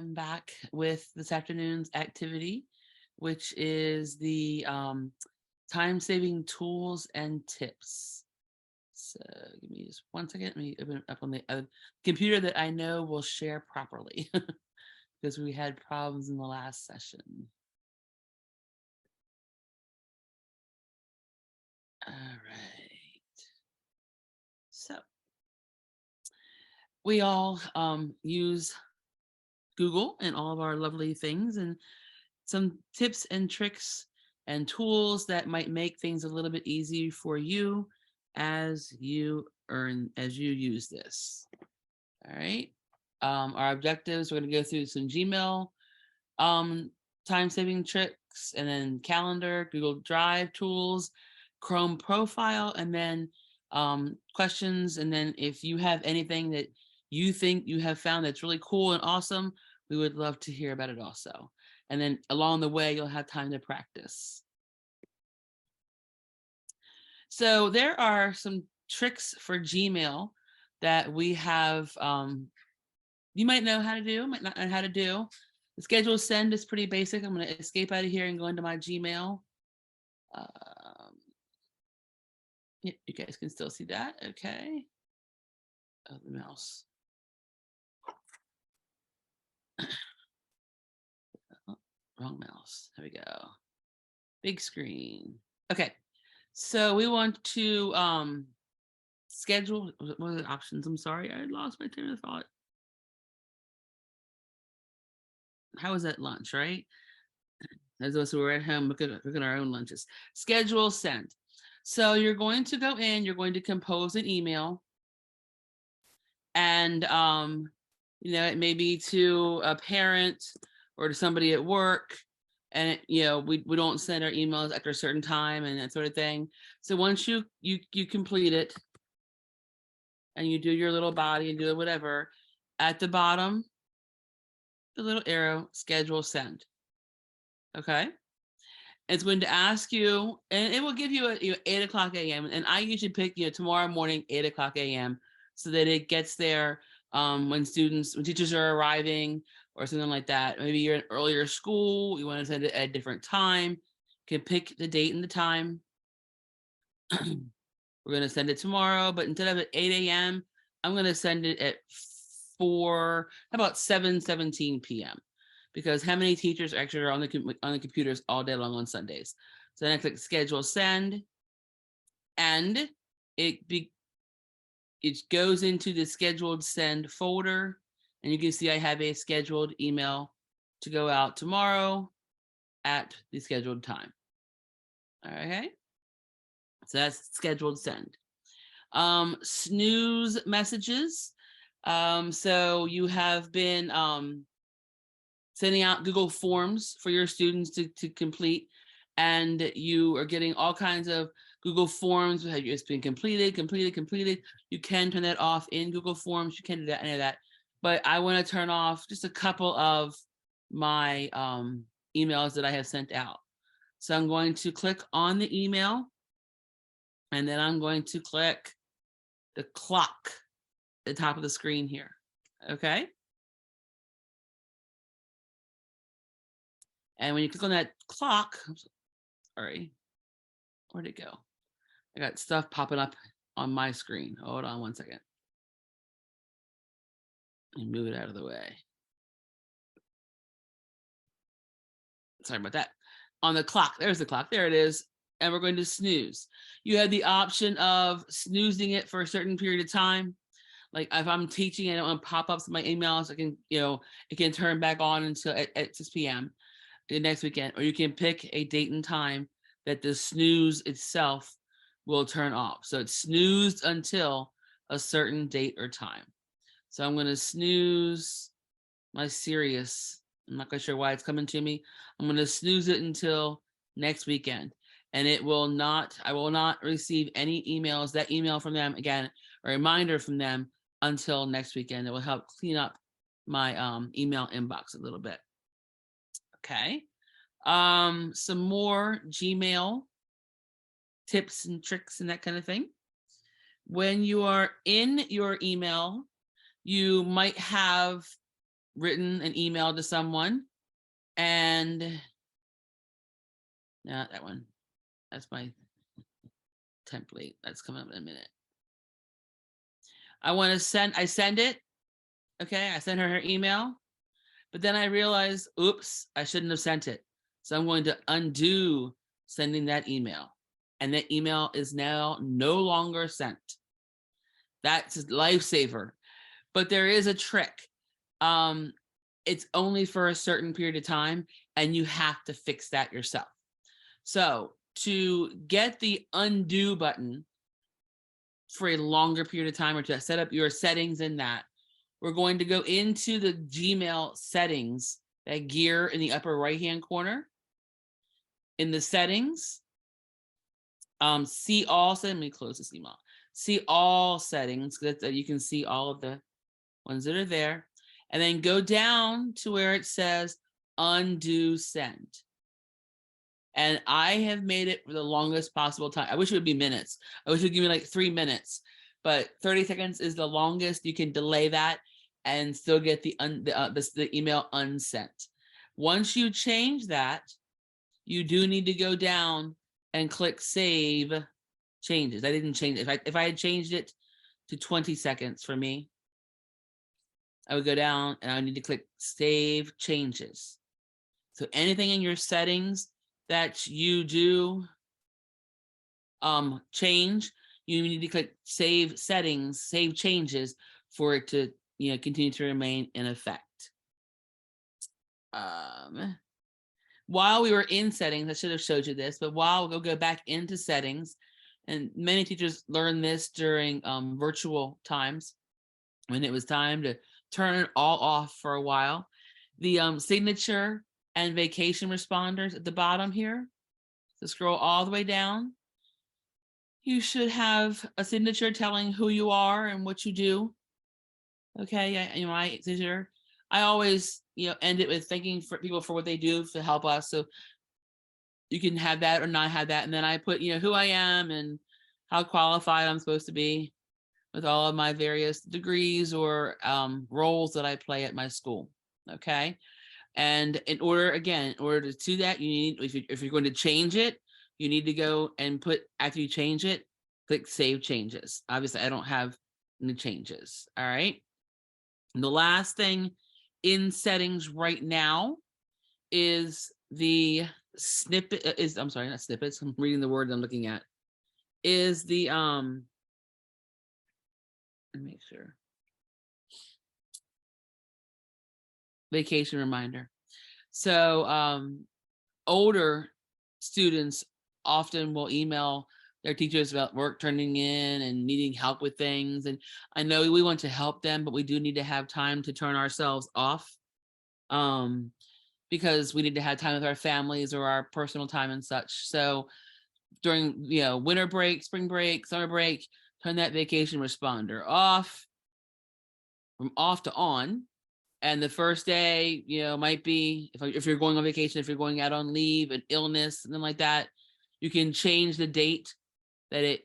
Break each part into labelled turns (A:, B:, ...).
A: am back with this afternoon's activity, which is the time-saving tools and tips. So give me just 1 second. Let me open it up on the computer that I know will share properly because we had problems in the last session. All right. So we all use Google and all of our lovely things, and some tips and tricks and tools that might make things a little bit easier for you as you use this. All right. Our objectives, we're going to go through some Gmail time-saving tricks, and then calendar, Google Drive tools, Chrome profile, and then questions. And then if you have anything that you think you have found that's really cool and awesome, we would love to hear about it also. And then along the way, you'll have time to practice. So there are some tricks for Gmail that we have, you might know how to do, might not know how to do. The schedule send is pretty basic. I'm going to escape out of here and go into my Gmail. Yeah, you guys can still see that. Okay. Oh, the mouse. Oh, wrong mouse. There we go. Big screen. Okay. So we want to schedule. What are the options? I'm sorry, I lost my train of thought. How was that lunch, right? Those of us who are at home, look at our own lunches. Schedule send. So you're going to go in, you're going to compose an email, and it may be to a parent or to somebody at work, and we don't send our emails after a certain time and that sort of thing. So once you complete it and you do your little body and do whatever, at the bottom, the little arrow, schedule send. Okay. It's going to ask you, and it will give you a 8 o'clock a.m. And I usually pick tomorrow morning 8 o'clock a.m. so that it gets there when teachers are arriving or something like that. Maybe you're in earlier school, you want to send it at a different time. You can pick the date and the time. We're going to send it tomorrow, but instead of at 8 a.m., I'm going to send it at 7:17 p.m. because how many teachers actually are on the computers all day long on Sundays? So then I click schedule send, and it goes into the scheduled send folder, and you can see I have a scheduled email to go out tomorrow at the scheduled time. Okay, so that's scheduled send. Snooze messages. So you have been sending out Google Forms for your students to complete, and you are getting all kinds of Google Forms. It's been completed. You can turn that off in Google Forms. You can do that, any of that. But I want to turn off just a couple of my emails that I have sent out. So I'm going to click on the email, and then I'm going to click the clock at the top of the screen here. Okay. And when you click on that clock, sorry, where'd it go? I got stuff popping up on my screen. Hold on 1 second. Let me move it out of the way. Sorry about that. On the clock, there's the clock. There it is. And we're going to snooze. You have the option of snoozing it for a certain period of time. Like if I'm teaching, I don't want pop-ups in my emails. I can, it can turn back on until at 6 p.m. the next weekend, or you can pick a date and time that the snooze itself will turn off. So it's snoozed until a certain date or time. So I'm going to snooze my Sirius. I'm not quite sure why it's coming to me. I'm going to snooze it until next weekend. And I will not receive any emails, that email from them, again, a reminder from them until next weekend. It will help clean up my email inbox a little bit. Okay. Some more Gmail tips and tricks and that kind of thing. When you are in your email, you might have written an email to someone, and not that one. That's my template. That's coming up in a minute. I send it. Okay, I sent her email, but then I realized, oops, I shouldn't have sent it. So I'm going to undo sending that email. And that email is now no longer sent. That's a lifesaver. But there is a trick. It's only for a certain period of time, and you have to fix that yourself. So to get the undo button for a longer period of time, or to set up your settings in that, we're going to go into the Gmail settings, that gear in the upper right-hand corner. In the settings, see all, let me close this email. See all settings, so that you can see all of the ones that are there. And then go down to where it says undo send. And I have made it for the longest possible time. I wish it would be minutes. I wish it would give me like 3 minutes, but 30 seconds is the longest. You can delay that and still get the email unsent. Once you change that, you do need to go down and click save changes. I didn't change it. If I had changed it to 20 seconds for me, I would go down and I need to click save changes. So anything in your settings that you do change, you need to click save settings, save changes for it to continue to remain in effect. While we were in settings, I should have showed you this, but while we'll go back into settings, and many teachers learn this during virtual times, when it was time to turn it all off for a while, the signature and vacation responders at the bottom here, so scroll all the way down. You should have a signature telling who you are and what you do. Okay, my signature. I always, end it with thanking for people for what they do to help us. So you can have that or not have that. And then I put, who I am and how qualified I'm supposed to be with all of my various degrees or roles that I play at my school. Okay. And in order to do that, you need, if you're going to change it, you need to go and put, after you change it, click save changes. Obviously, I don't have any changes. All right. And the last thing in settings right now is the snippet I'm sorry, not snippets. I'm reading the word I'm looking at. Is the let me make sure. Vacation reminder. So older students often will email their teachers about work turning in and needing help with things. And I know we want to help them, but we do need to have time to turn ourselves off because we need to have time with our families or our personal time and such. So during, winter break, spring break, summer break, turn that vacation responder off, from off to on. And the first day, might be, if you're going on vacation, if you're going out on leave, an illness, something like that, you can change the date that it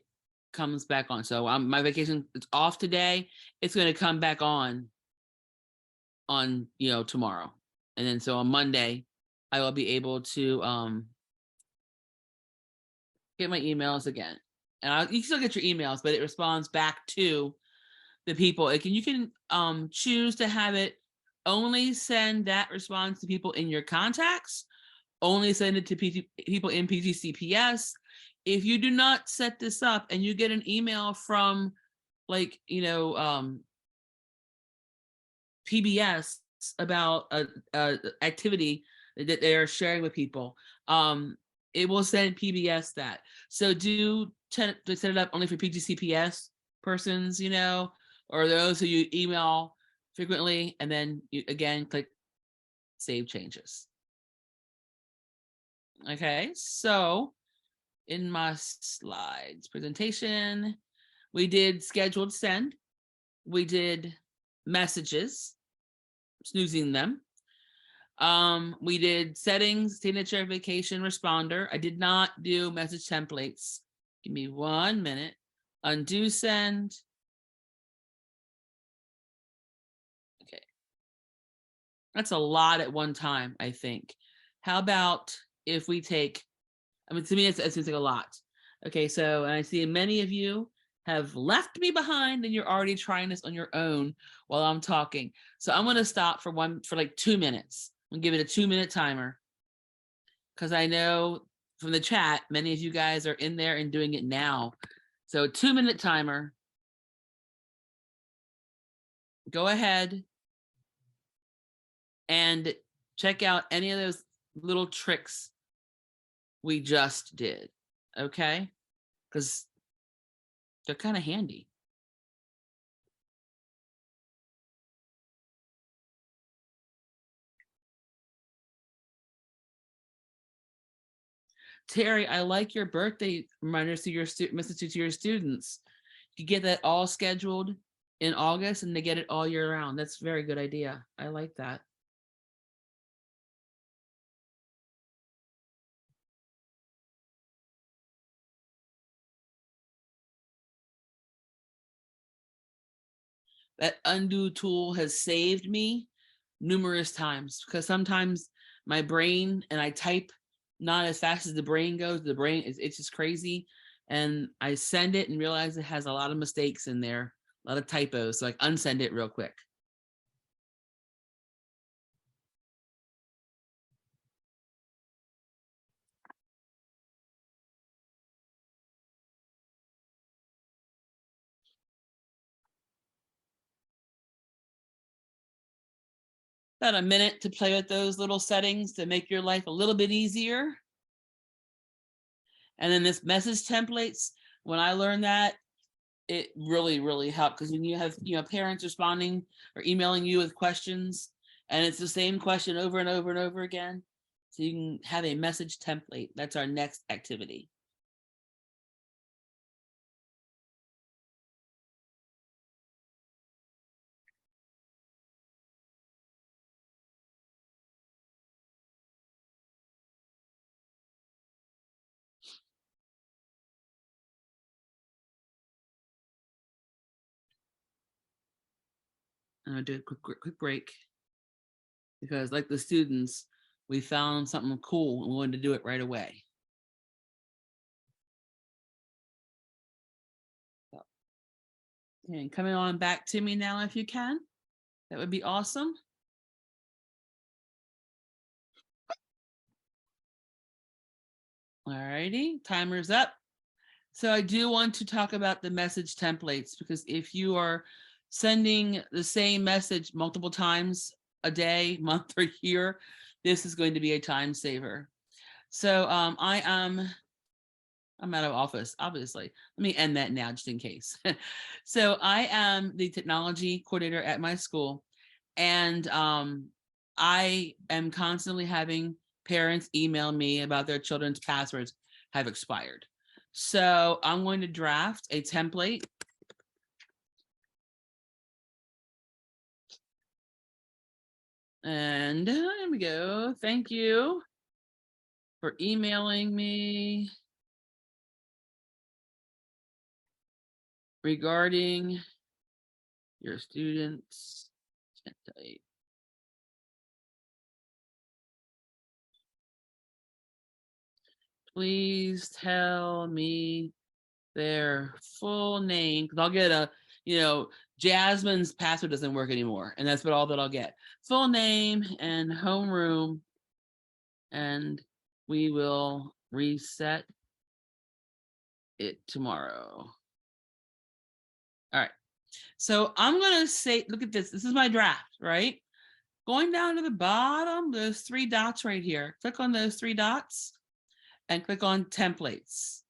A: comes back on. So my vacation, it's off today. It's going to come back on, tomorrow. And then so on Monday, I will be able to get my emails again. And you can still get your emails, but it responds back to the people. You can choose to have it only send that response to people in your contacts, only send it to people in PGCPS. If you do not set this up and you get an email from PBS about a activity that they are sharing with people, it will send PBS that. So do set it up only for PGCPS persons, or those who you email frequently, and then you again click save changes. Okay, so in my slides presentation, we did scheduled send, we did messages, snoozing them, we did settings, signature, vacation, responder. I did not do message templates. Give me 1 minute. Undo send. Okay. That's a lot at one time, I think. How about if we take, I mean, to me, it seems like a lot. Okay, so, and I see many of you have left me behind and you're already trying this on your own while I'm talking. So I'm going to stop for like 2 minutes and give it a 2-minute timer, because I know from the chat, many of you guys are in there and doing it now. So 2-minute timer. Go ahead and check out any of those little tricks we just did, okay? Because they're kind of handy. Terry, I like your birthday reminders to your messages to your students. You get that all scheduled in August and they get it all year round. That's a very good idea. I like that. That undo tool has saved me numerous times, because sometimes my brain, and I type not as fast as the brain goes. The brain it's just crazy. And I send it and realize it has a lot of mistakes in there, a lot of typos. So I unsend it real quick. About a minute to play with those little settings to make your life a little bit easier. And then this message templates, when I learned that, it really, really helped, because when you have, parents responding or emailing you with questions, and it's the same question over and over and over again. So you can have a message template. That's our next activity. I'm gonna do a quick break, because like the students, we found something cool and we wanted to do it right away. And coming on back to me now, if you can, that would be awesome. All righty, timer's up. So I do want to talk about the message templates, because if you are sending the same message multiple times a day, month, or year, this is going to be a time saver. So I'm out of office, obviously. Let me end that now just in case. So I am the technology coordinator at my school, and I am constantly having parents email me about their children's passwords have expired. So I'm going to draft a template. And there we go. Thank you for emailing me regarding your students' template. Please tell me their full name, because I'll get a, Jasmine's password doesn't work anymore, and that's all that I'll get. Full name and homeroom, and we will reset it tomorrow. All right. So I'm going to say, look at this. This is my draft, right? Going down to the bottom, those 3 dots right here. Click on those 3 dots and click on templates.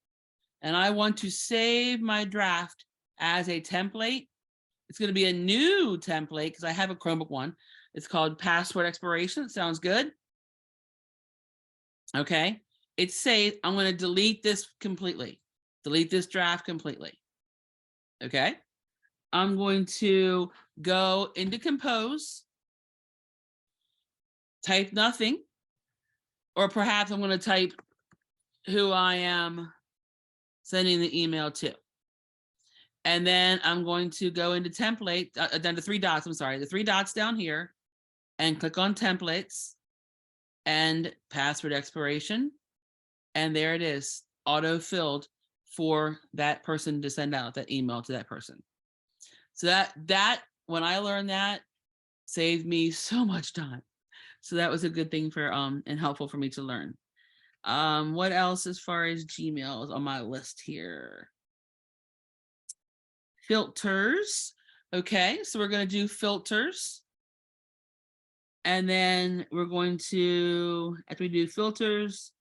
A: And I want to save my draft as a template. It's going to be a new template because I have a Chromebook one. It's called password expiration. Sounds good. Okay. It's saved. I'm going to delete this completely. Delete this draft completely. Okay. I'm going to go into Compose, type nothing, or perhaps I'm going to type who I am sending the email to. And then I'm going to go into template, down to 3 dots. I'm sorry, the 3 dots down here, and click on templates and password expiration. And there it is, auto-filled for that person to send out that email to that person. So that when I learned that, saved me so much time. So that was a good thing for and helpful for me to learn. What else as far as Gmail is on my list here? Filters. Okay, so we're going to do filters. And then we're going to, after we do filters,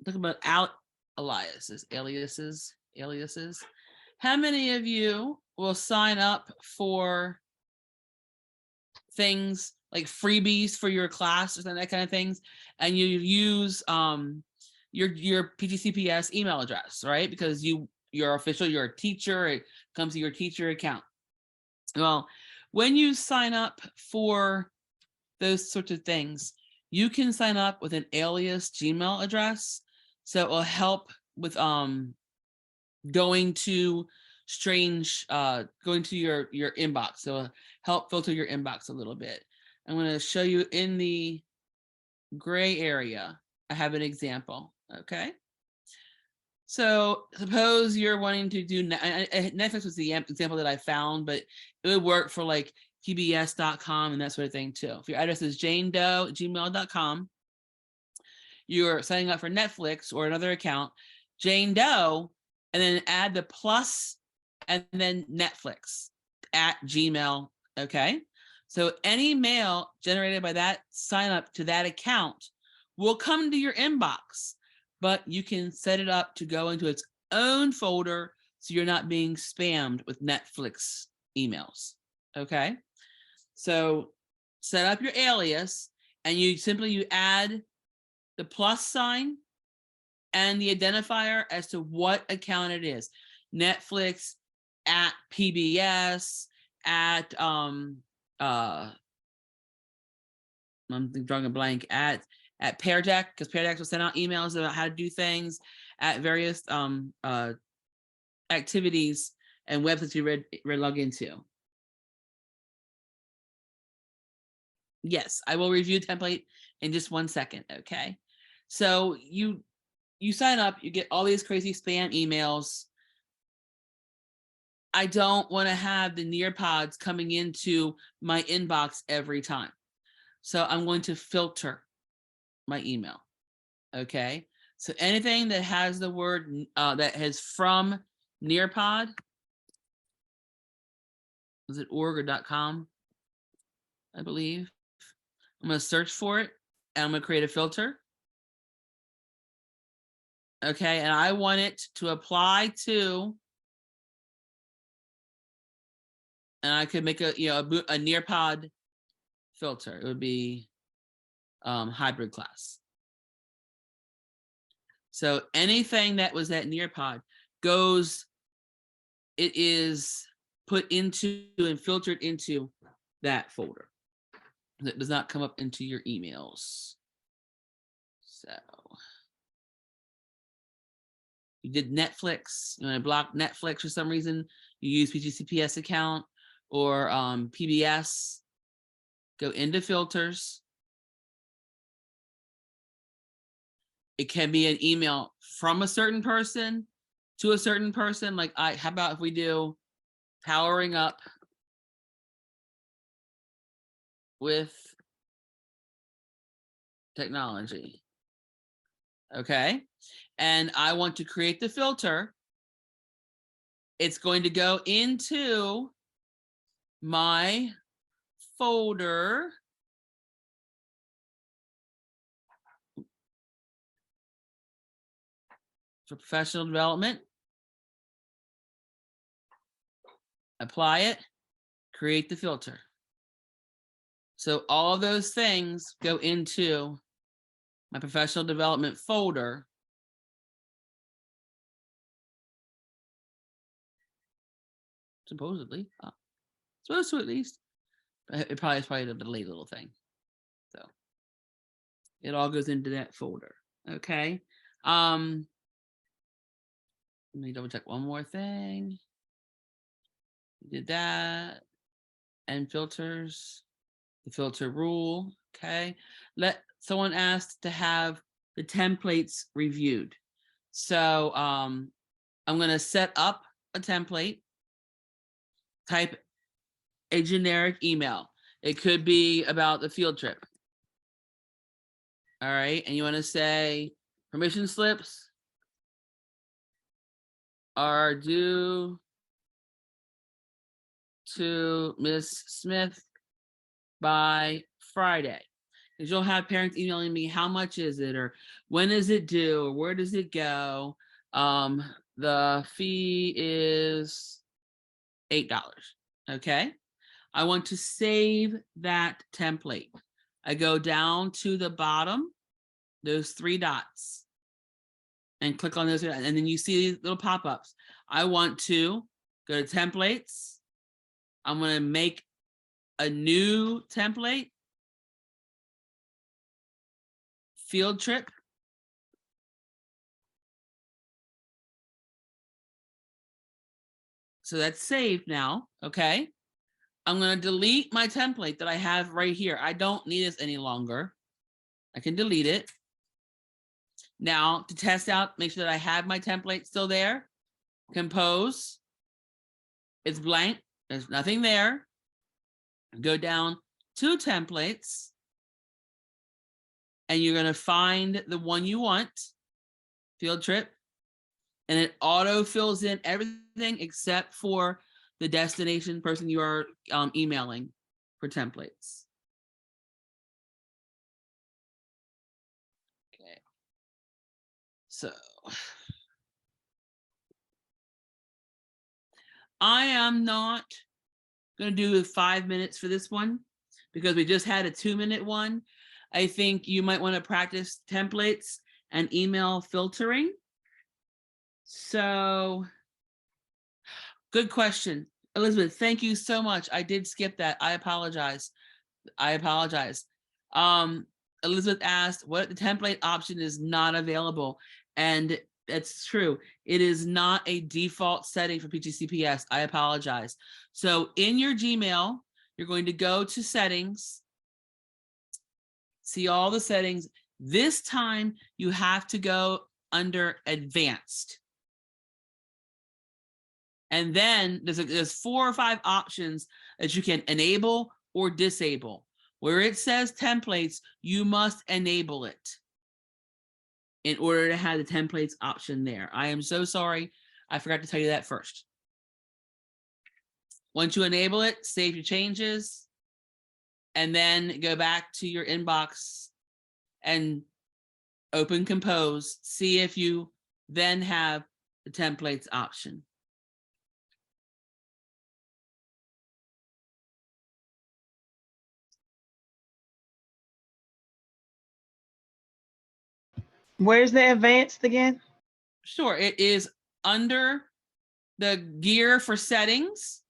A: talk about aliases. How many of you will sign up for things like freebies for your class or that kind of things, and you use your PGCPS email address, right? Because you're official, you're a teacher, it comes to your teacher account. Well, when you sign up for those sorts of things, you can sign up with an alias Gmail address. So it will help with going to going to your inbox. So help filter your inbox a little bit. I'm going to show you in the gray area. I have an example. Okay. So suppose you're wanting to do Netflix was the example that I found, but it would work for like pbs.com and that sort of thing too. If your address is janedoe@gmail.com, you're signing up for Netflix or another account, Jane Doe, and then add the plus and then Netflix at Gmail. Okay. So any mail generated by that sign up to that account will come to your inbox, but you can set it up to go into its own folder so you're not being spammed with Netflix emails. Okay. So set up your alias and you add the plus sign and the identifier as to what account it is. Netflix, at PBS, at I'm drawing a blank, at Pear Deck, because Pear Deck will send out emails about how to do things, at various activities and websites you log into. Yes, I will review template in just 1 second. Okay. So you sign up, you get all these crazy spam emails. I don't want to have the Nearpods coming into my inbox every time. So I'm going to filter my email. Okay. So anything that has the word that has from Nearpod, was it org or .com? I believe. I'm going to search for it and I'm going to create a filter. Okay. And I want it to apply to, and I could make a Nearpod filter. It would be hybrid class. So anything that was at Nearpod it is put into and filtered into that folder. That does not come up into your emails. So you did Netflix, you want to block Netflix for some reason, you use PGCPS account or PBS, go into filters. It can be an email from a certain person to a certain person. Like how about if we do powering up with technology. Okay. And I want to create the filter. It's going to go into my folder. For professional development. Apply it, create the filter. So all those things go into my professional development folder. Supposedly, supposed to at least. It probably is probably the delayed little thing. So it all goes into that folder. Okay. Let me double check one more thing. We did that and filters. the filter rule. Okay. Someone asked to have the templates reviewed. So I'm going to set up a template, type a generic email. It could be about the field trip. All right. And you want to say permission slips are due to Miss Smith by Friday. Because you'll have parents emailing me, how much is it, or when is it due, or where does it go? The fee is $8. Okay. I want to save that template. I go down to the bottom, those 3 dots, and click on those, and then you see these little pop-ups. I want to go to templates. I'm going to make a new template, field trip. So that's saved now. Okay. I'm going to delete my template that I have right here. I don't need this any longer. I can delete it. Now to test out, make sure that I have my template still there. Compose. It's blank. There's nothing there. Go down to templates. And you're going to find the one you want, field trip. And it auto fills in everything except for the destination person you are emailing for templates. Okay. So I am not going to do 5 minutes for this one because we just had a 2-minute one. I think you might want to practice templates and email filtering. So good question. Elizabeth, thank you so much. I did skip that. I apologize. Elizabeth asked what the template option is not available. And that's true. It is not a default setting for PGCPS. I apologize. So in your Gmail, you're going to go to settings, see all the settings. This time you have to go under advanced. And then there's 4 or 5 options that you can enable or disable. Where it says templates, you must enable it in order to have the templates option there. I am so sorry. I forgot to tell you that first. Once you enable it, save your changes, and then go back to your inbox and open Compose. See if you then have the templates option.
B: Where's the advanced again?
A: Sure, it is under the gear for settings.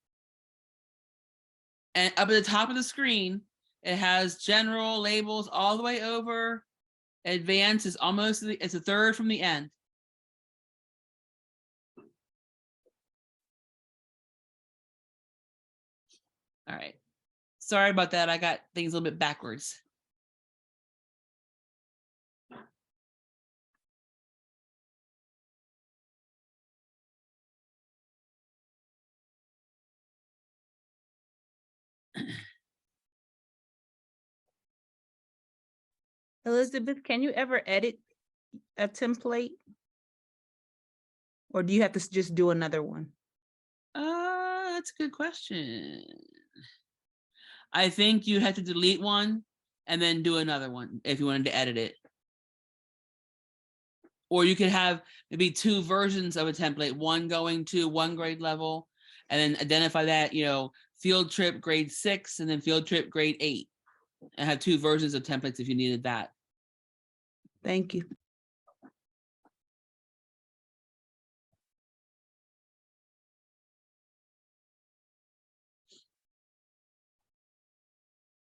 A: And up at the top of the screen, it has general labels all the way over. Advanced is almost, it's a third from the end. All right. Sorry about that. I got things a little bit backwards.
B: Elizabeth, can you ever edit a template? Or do you have to just do another one?
A: That's a good question. I think you had to delete one and then do another one if you wanted to edit it. Or you could have maybe 2 versions of a template, one going to 1 grade level, and then identify that, you know, field trip grade 6 and then field trip grade 8. And have 2 versions of templates if you needed that.
B: Thank you.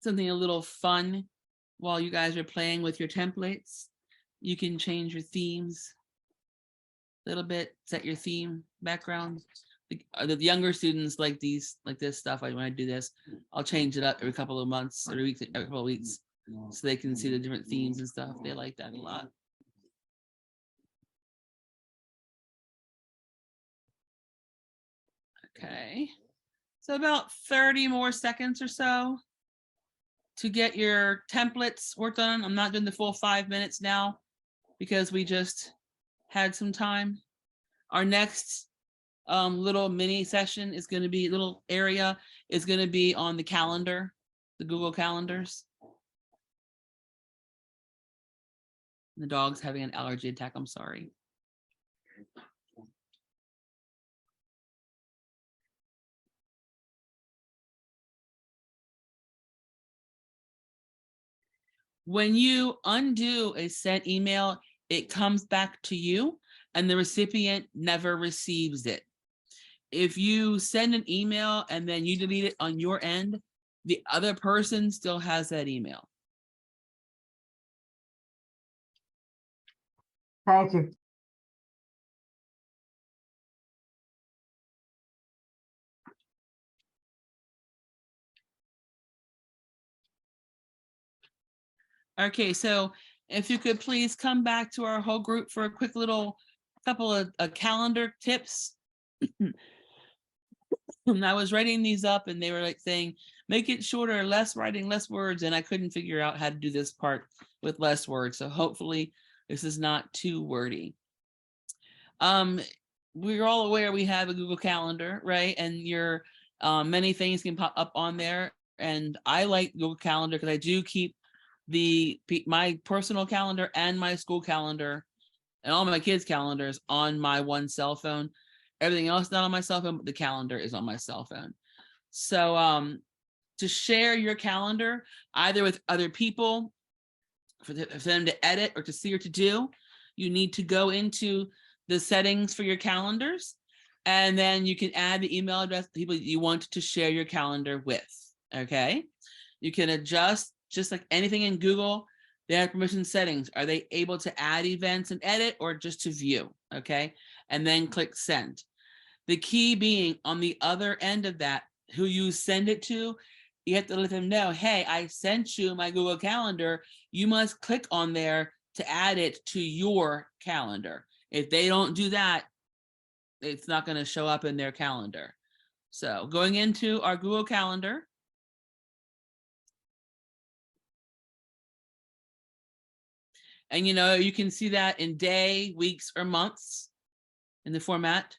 A: Something a little fun while you guys are playing with your templates. You can change your themes a little bit, set your theme background. the younger students like this stuff. When I do this, I'll change it up every couple of months, every couple of weeks, so they can see the different themes and stuff. They like that a lot. Okay, so about 30 more seconds or so to get your templates worked on. I'm not doing the full 5 minutes now because we just had some time. Our next little mini session is going to be little area is going to be on the calendar, the Google calendars. The dog's having an allergy attack. I'm sorry. When you undo a sent email, it comes back to you and the recipient never receives it. If you send an email and then you delete it on your end, the other person still has that email.
C: Thank you.
A: Okay, so if you could please come back to our whole group for a quick little couple of calendar tips. And I was writing these up and they were like saying, make it shorter, less writing, less words. And I couldn't figure out how to do this part with less words. So hopefully this is not too wordy. We're all aware we have a Google Calendar, right? And your many things can pop up on there. And I like Google Calendar because I do keep my personal calendar and my school calendar and all my kids' calendars on my one cell phone. Everything else not on my cell phone, but the calendar is on my cell phone. So to share your calendar, either with other people, for them to edit or to see or to do, you need to go into the settings for your calendars, and then you can add the email address of people you want to share your calendar with, okay? You can adjust, just like anything in Google, they have permission settings. Are they able to add events and edit or just to view, okay? And then click send. The key being on the other end of that, who you send it to, you have to let them know, hey, I sent you my Google Calendar. You must click on there to add it to your calendar. If they don't do that, it's not going to show up in their calendar. So going into our Google Calendar, and you can see that in day, weeks, or months in the format.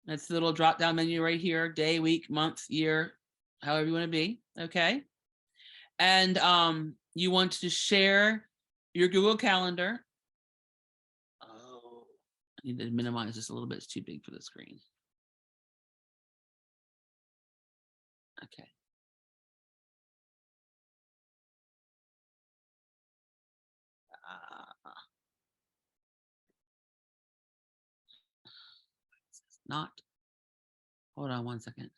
A: That's the little drop down menu right here, day, week, month, year, however you want to be, okay? And you want to share your Google Calendar. Oh, I need to minimize this a little bit, it's too big for the screen. Okay. Not, hold on 1 second.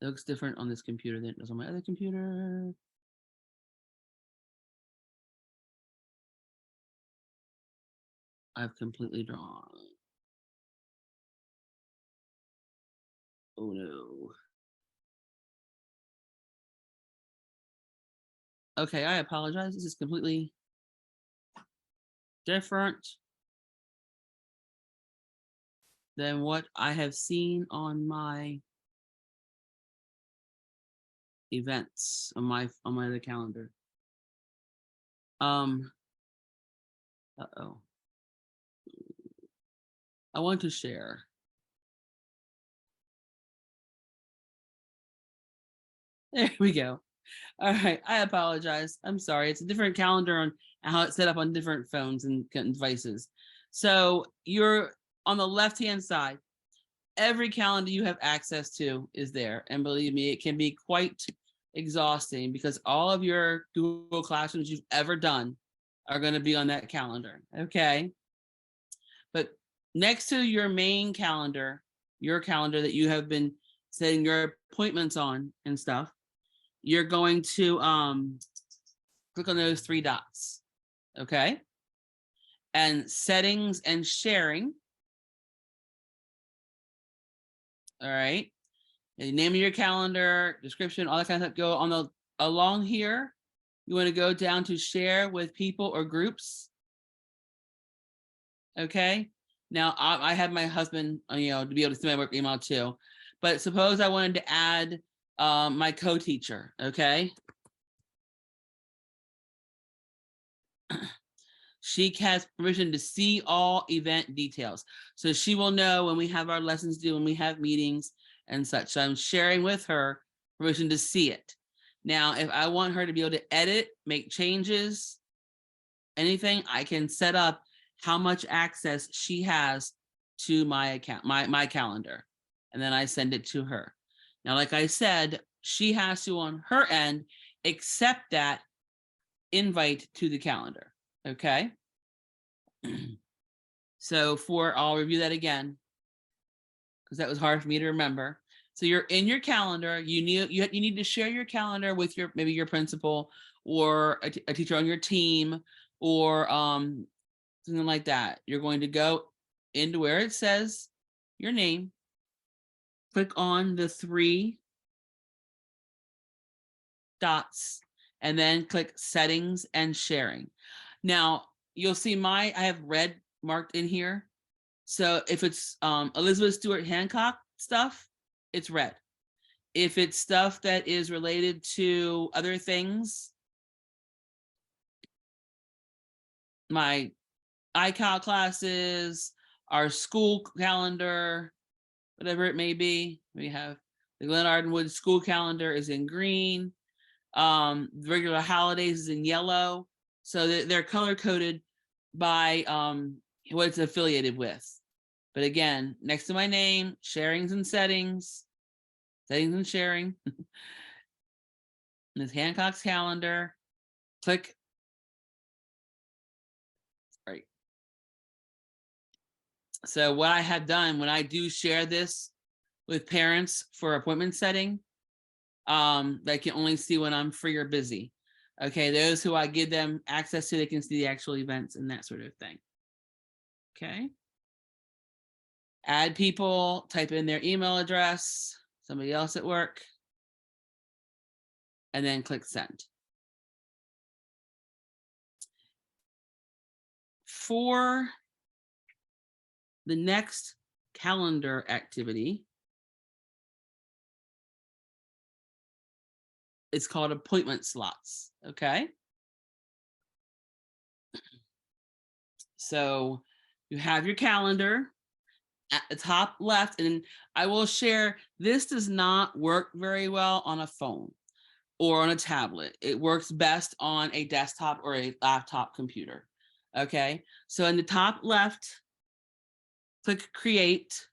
A: It looks different on this computer than it does on my other computer. I've completely drawn. Oh no. Okay, I apologize. This is completely different than what I have seen on my events on my other calendar. Uh-oh. I want to share. There we go. All right, I apologize. I'm sorry. It's a different calendar on how it's set up on different phones and devices. So you're on the left-hand side. Every calendar you have access to is there. And believe me, it can be quite exhausting because all of your Google Classrooms you've ever done are going to be on that calendar, okay? But next to your main calendar, your calendar that you have been setting your appointments on and stuff, you're going to click on those 3 dots, okay? And settings and sharing. All right. And name of your calendar, description, all that kind of stuff. Go on the along here. You want to go down to share with people or groups. Okay. Now I have my husband, to be able to see my work email too. But suppose I wanted to add my co-teacher. Okay. She has permission to see all event details. So she will know when we have our lessons due, when we have meetings and such. So I'm sharing with her permission to see it. Now, if I want her to be able to edit, make changes, anything, I can set up how much access she has to my account, my calendar. And then I send it to her. Now, like I said, she has to, on her end, accept that invite to the calendar. Okay. So I'll review that again because that was hard for me to remember. So you're in your calendar. You need to share your calendar with maybe your principal or a teacher on your team or something like that. You're going to go into where it says your name. Click on the 3 dots and then click settings and sharing. Now you'll see I have red marked in here. So if it's Elizabeth Stewart-Hancock stuff, it's red. If it's stuff that is related to other things, my iCal classes, our school calendar, whatever it may be, we have the Glen Ardenwood school calendar is in green. The regular holidays is in yellow. So they're color coded by what it's affiliated with. But again, next to my name, sharings and settings and sharing. Ms. Hancock's calendar, click. Right. So what I have done when I do share this with parents for appointment setting, they can only see when I'm free or busy. Okay, those who I give them access to, they can see the actual events and that sort of thing. Okay. Add people, type in their email address, somebody else at work, and then click send. For the next calendar activity, it's called appointment slots. Okay. So you have your calendar at the top left, and I will share, this does not work very well on a phone or on a tablet. It works best on a desktop or a laptop computer. Okay. So in the top left, click create,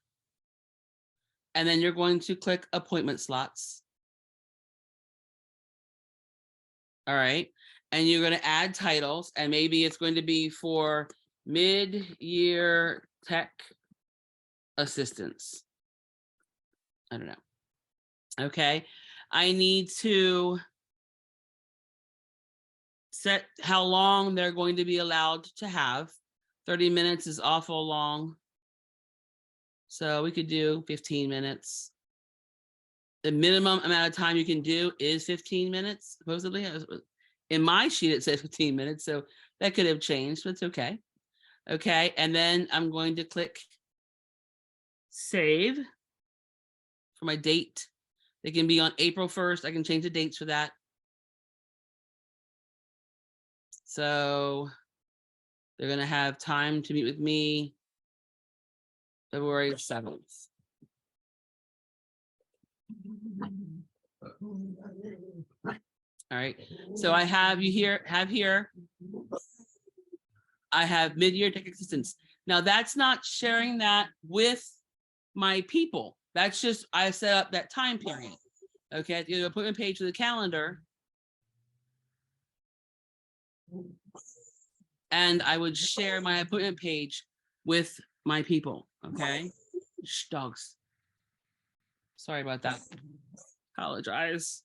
A: and then you're going to click appointment slots. All right. And you're going to add titles, and maybe it's going to be for mid-year tech assistance. I don't know. Okay. I need to set how long they're going to be allowed to have. 30 minutes is awful long. So we could do 15 minutes. The minimum amount of time you can do is 15 minutes, supposedly. In my sheet, it says 15 minutes, so that could have changed, but it's okay. Okay, and then I'm going to click save for my date. It can be on April 1st. I can change the dates for that. So they're going to have time to meet with me February 7th. All right. So I have here, I have mid-year tech assistance. Now that's not sharing that with my people. That's just, I set up that time period. Okay. At the appointment page of the calendar. And I would share my appointment page with my people. Okay. Shh, dogs. Sorry about that. Apologize.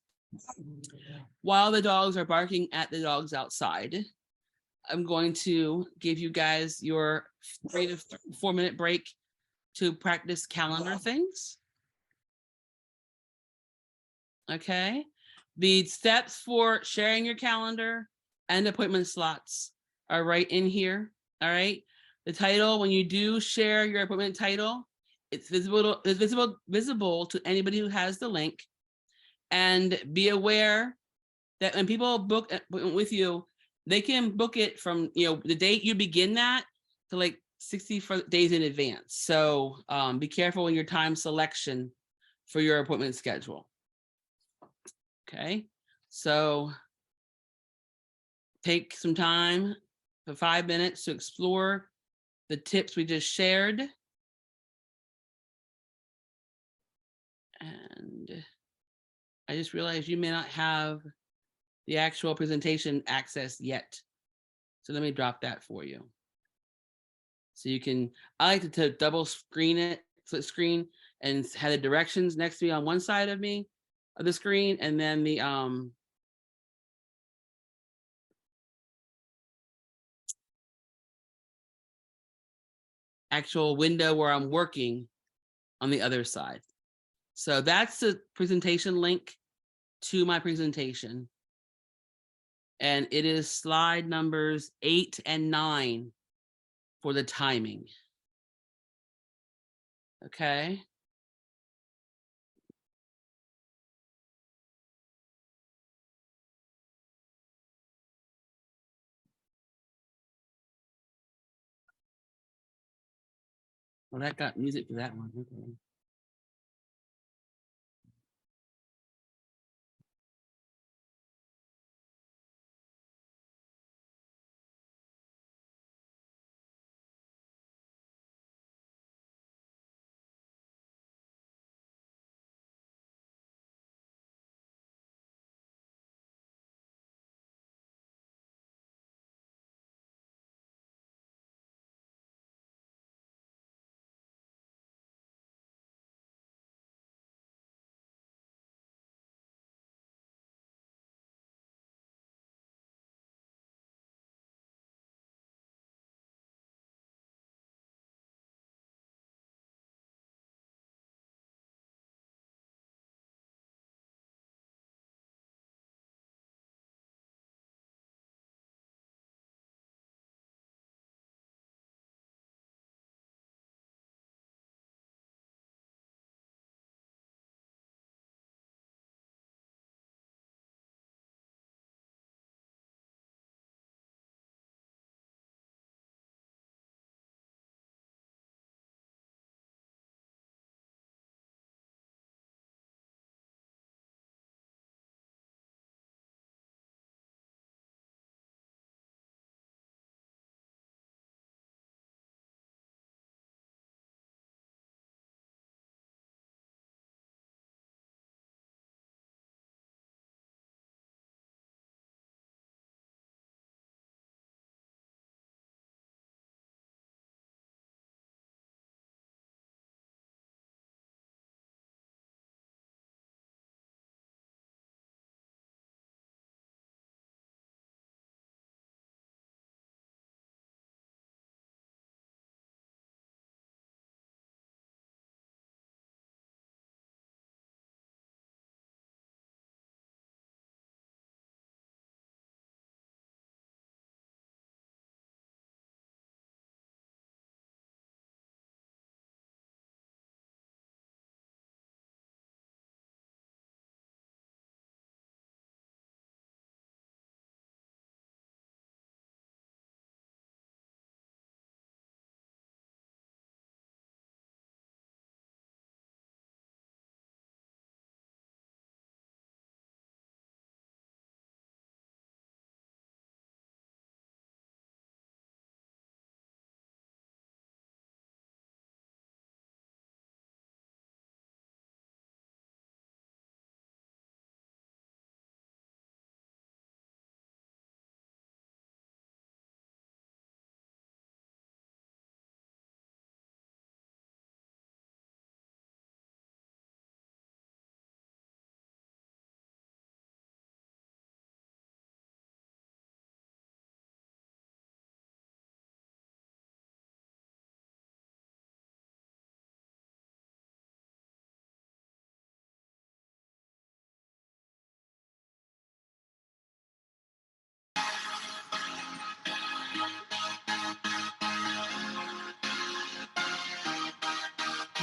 A: While the dogs are barking at the dogs outside, I'm going to give you guys your 3 to 4 minute break to practice calendar things. Okay. The steps for sharing your calendar and appointment slots are right in here. All right. The title, when you do share your appointment title, it's visible to anybody who has the link. And be aware that when people book with you, they can book it from the date you begin that to like 60 days in advance. So be careful in your time selection for your appointment schedule. Okay, so take some time for 5 minutes to explore the tips we just shared. And I just realized you may not have the actual presentation access yet. So let me drop that for you. So you can, I like to double screen it, split screen, and have the directions next to me on one side of me, of the screen, and then the actual window where I'm working on the other side. So that's the presentation link to my presentation. And it is slide numbers 8 and 9 for the timing. Okay. Well, that got music for that one. Okay.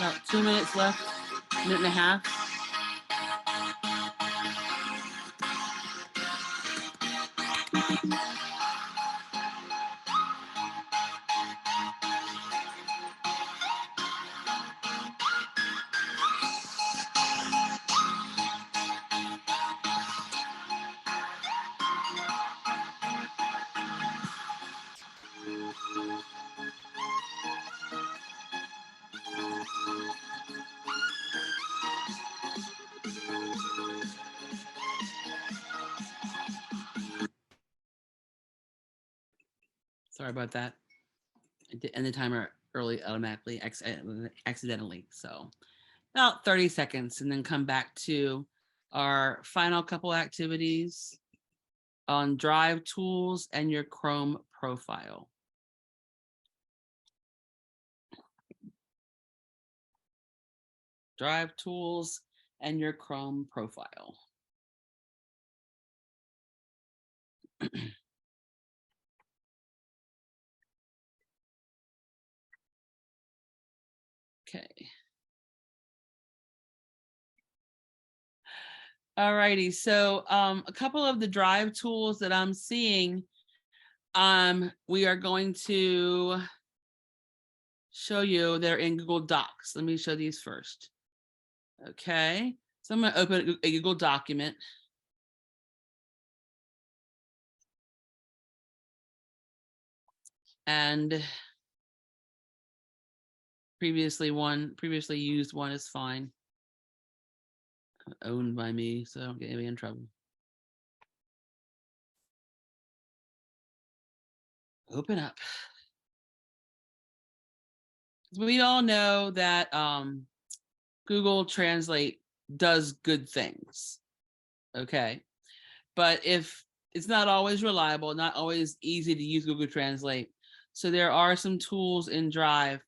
A: About 2 minutes left, minute and a half. Sorry about that. I did end the timer early automatically, accidentally. So about 30 seconds, and then come back to our final couple activities on Drive tools and your Chrome profile. Drive tools and your Chrome profile. Okay. All righty. So a couple of the Drive tools that I'm seeing, we are going to show you they're in Google Docs. Let me show these first. Okay. So I'm going to open a Google document. And previously used one is fine. Owned by me, so I don't get anybody in trouble. Open up. We all know that Google Translate does good things. Okay. But if it's not always reliable, not always easy to use Google Translate. So there are some tools in Drive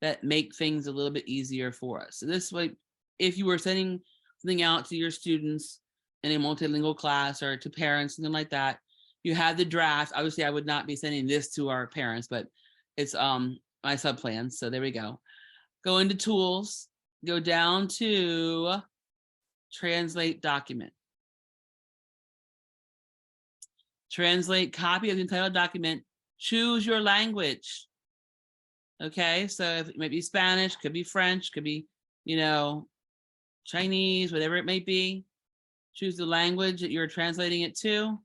A: that make things a little bit easier for us. So this way, if you were sending something out to your students in a multilingual class or to parents, something like that, you have the draft. Obviously, I would not be sending this to our parents, but it's my sub-plans. So there we go. Go into tools, go down to translate document. Translate copy of the entitled document. Choose your language. Okay, so if it might be Spanish, could be French, could be, Chinese, whatever it may be. Choose the language that you're translating it to,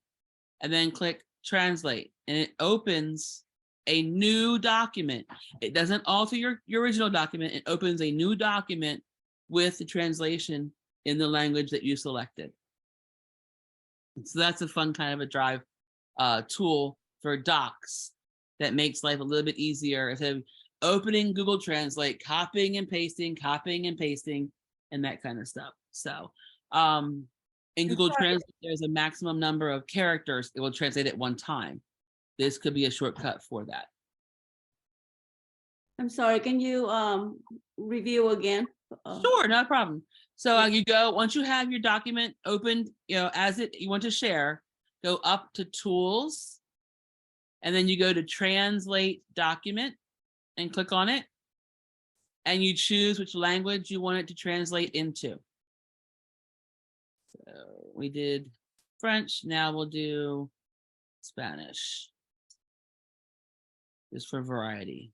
A: and then click translate. And it opens a new document. It doesn't alter your original document. It opens a new document with the translation in the language that you selected. So that's a fun kind of a Drive tool for docs that makes life a little bit easier instead of opening Google Translate, copying and pasting, and that kind of stuff. So in Google Translate, there's a maximum number of characters it will translate at one time. This could be a shortcut for that.
C: I'm sorry, can you review again?
A: Sure, no problem. So you go, once you have your document opened, as you want to share, go up to tools, and then you go to translate document and click on it, and you choose which language you want it to translate into. So we did French, now we'll do Spanish, just for variety.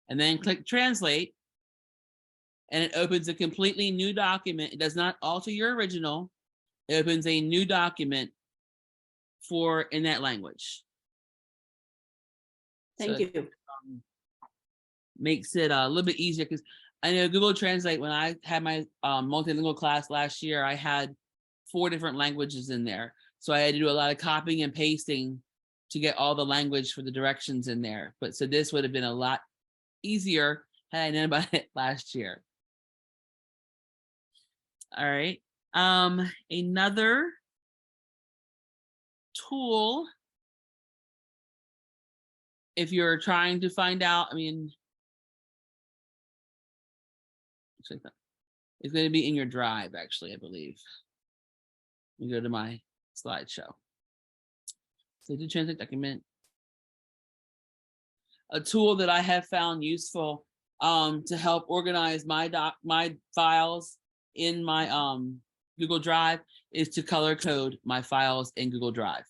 A: And then click translate, and it opens a completely new document. It does not alter your original. It opens a new document in that language.
C: Thank you.
A: Makes it a little bit easier, because I know Google Translate, when I had my multilingual class last year, I had 4 different languages in there. So I had to do a lot of copying and pasting to get all the language for the directions in there. But so this would have been a lot easier had I known about it last year. All right. Another tool, if you're trying to find out, it's going to be in your Drive, actually, I believe. You go to my slideshow. So to translate document. A tool that I have found useful to help organize my files in my Google Drive is to color code my files in Google Drive.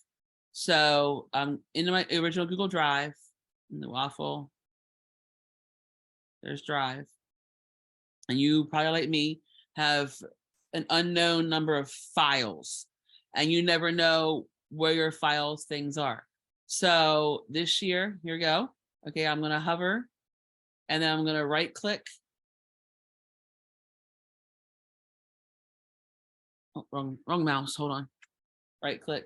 A: So in my original Google Drive, in the waffle, there's Drive. And you probably, like me, have an unknown number of files, and you never know where your files things are. So this year, here we go. Okay, I'm gonna hover, and then I'm gonna right click. Oh, wrong mouse, hold on. Right click.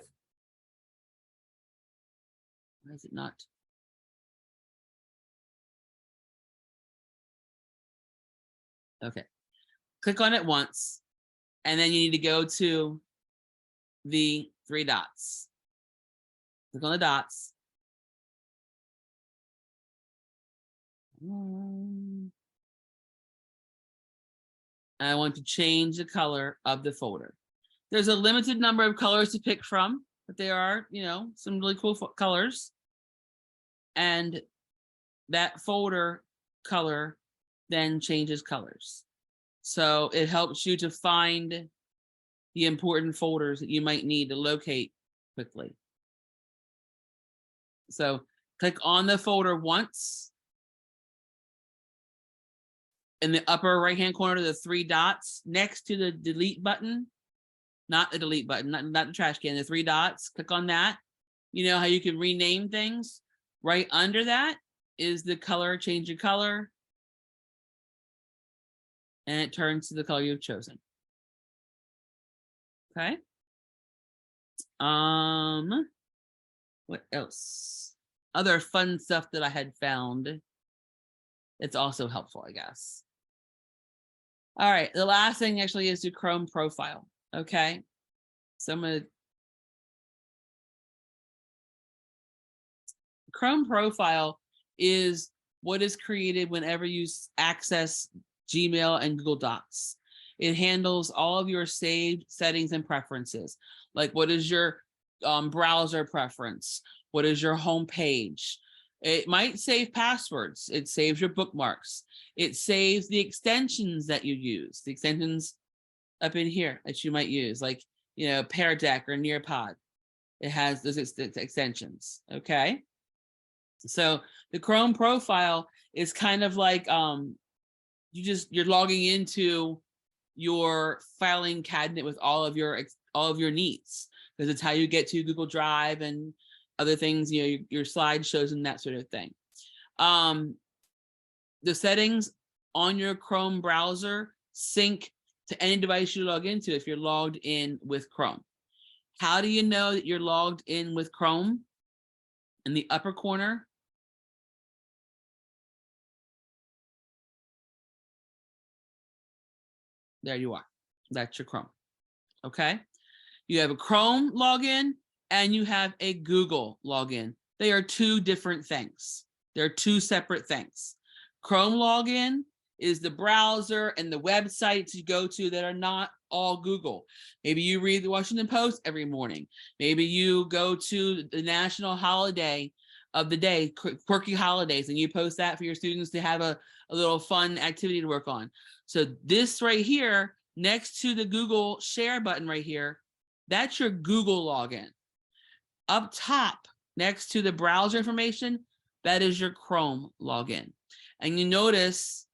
A: Why is it not? Okay, click on it once, and then you need to go to the 3 dots. Click on the dots. And I want to change the color of the folder. There's a limited number of colors to pick from, but there are, you know, some really cool colors. And that folder color then changes colors. So it helps you to find the important folders that you might need to locate quickly. So click on the folder once. In the upper right-hand corner, the 3 dots next to the delete button, not the delete button, not the trash can, the 3 dots, click on that. You know how you can rename things? Right under that is the color, change your color. And it turns to the color you've chosen. Okay. What else? Other fun stuff that I had found. It's also helpful, I guess. All right, the last thing actually is the Chrome profile. Okay. So I'm gonna Chrome profile is what is created whenever you access Gmail and Google Docs. It handles all of your saved settings and preferences. Like what is your browser preference? What is your home page? It might save passwords. It saves your bookmarks. It saves the extensions that you use, the extensions up in here that you might use, like, you know, Pear Deck or Nearpod. It has those extensions, okay? So the Chrome profile is kind of like you're logging into your filing cabinet with all of your needs, because it's how you get to Google Drive and other things, you know, your slideshows and that sort of thing. The settings on your Chrome browser sync to any device you log into if you're logged in with Chrome. How do you know that you're logged in with Chrome? In the upper corner, there you are. That's your Chrome. Okay. You have a Chrome login and you have a Google login. They are 2 different things. They're 2 separate things. Chrome login is the browser and the websites you go to that are not all Google. Maybe you read the Washington Post every morning. Maybe you go to the national holiday of the day, quirky holidays, and you post that for your students to have a little fun activity to work on. So this right here, next to the Google share button right here, that's your Google login. Up top, next to the browser information, that is your Chrome login. And you notice